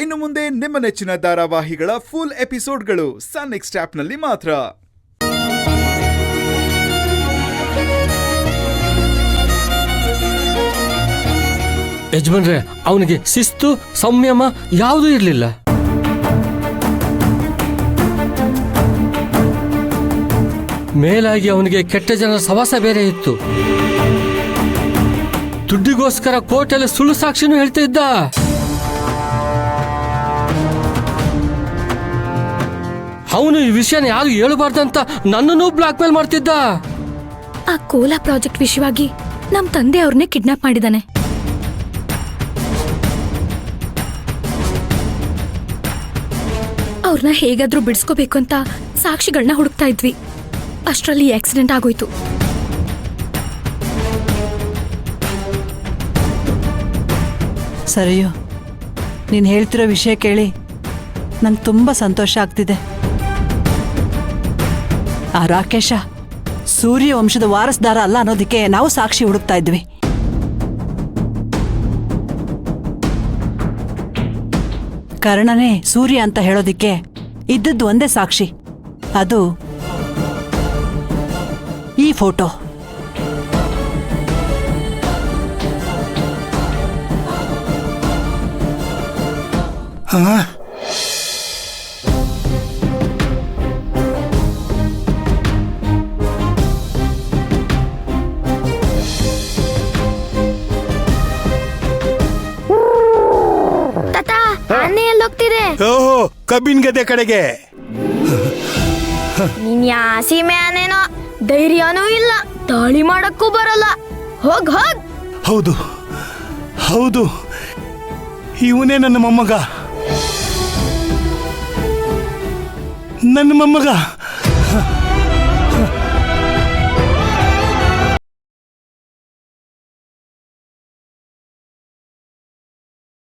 ಇನ್ನು ಮುಂದೆ ನಿಮ್ಮ ನೆಚ್ಚಿನ ಧಾರಾವಾಹಿಗಳ ಫುಲ್ ಎಪಿಸೋಡ್ಗಳು ಸನ್ ನೆಕ್ಸ್ಟ್ ಆಪ್ನಲ್ಲಿ ಮಾತ್ರ. ಯಜಮಾನ್ರೆ, ಅವನಿಗೆ ಶಿಸ್ತು ಸಂಯಮ ಯಾವುದೂ ಇರಲಿಲ್ಲ. ಮೇಲಾಗಿ ಅವನಿಗೆ ಕೆಟ್ಟ ಜನರ ಸವಾಸ ಬೇರೆ ಇತ್ತು. ದುಡ್ಡಿಗೋಸ್ಕರ ಕೋರ್ಟಲ್ಲಿ ಸುಳ್ಳು ಸಾಕ್ಷಿನೂ ಹೇಳ್ತಾ ಇದ್ದ. ಅವನು ಈ ವಿಷಯನ ಯಾರು ಹೇಳಬಾರ್ದಂತ ನನ್ನನ್ನು ಬ್ಲಾಕ್ ಮೇಲ್ ಮಾಡ್ತಿದ್ದ. ಆ ಕೋಲಾ ಪ್ರಾಜೆಕ್ಟ್ ವಿಷಯವಾಗಿ ನಮ್ ತಂದೆ ಅವ್ರನ್ನೇ ಕಿಡ್ನಾಪ್ ಮಾಡಿದಾನೆ. ಅವ್ರನ್ನ ಹೇಗಾದ್ರೂ ಬಿಡಿಸ್ಕೋಬೇಕು ಅಂತ ಸಾಕ್ಷಿಗಳನ್ನ ಹುಡುಕ್ತಾ ಇದ್ವಿ. ಅಷ್ಟರಲ್ಲಿ ಆಕ್ಸಿಡೆಂಟ್ ಆಗೋಯ್ತು. ಸರಿಯೋ, ನೀನು ಹೇಳ್ತಿರೋ ವಿಷಯ ಕೇಳಿ ನಂಗೆ ತುಂಬ ಸಂತೋಷ ಆಗ್ತಿದೆ. ಆ ರಾಕೇಶ ಸೂರ್ಯ ವಂಶದ ವಾರಸ್ದಾರ ಅಲ್ಲ ಅನ್ನೋದಕ್ಕೆ ನಾವು ಸಾಕ್ಷಿ ಹುಡುಕ್ತಾ ಇದ್ವಿ. ಕರ್ಣನೇ ಸೂರ್ಯ ಅಂತ ಹೇಳೋದಿಕ್ಕೆ ಇದ್ದದ್ದು ಒಂದೇ ಸಾಕ್ಷಿ, ಅದು ಈ ಫೋಟೋ. ಹೋಗ್ತಿದೆ. ಓಹೋ, ಕಬ್ಬಿನ ಗದ್ದೆ ಕಡೆಗೆ. ನೀನ್ ಯಾ ಸೀಮೆ ಆನೇನೋ, ಧೈರ್ಯನೂ ಇಲ್ಲ, ದಾಳಿ ಮಾಡಕ್ಕೂ ಬರಲ್ಲ. ಹೋಗ್ ಹೋಗ್. ಹೌದು ಹೌದು, ಇವನೇ ನನ್ನ ಮೊಮ್ಮಗ. ನನ್ನ ಮೊಮ್ಮಗ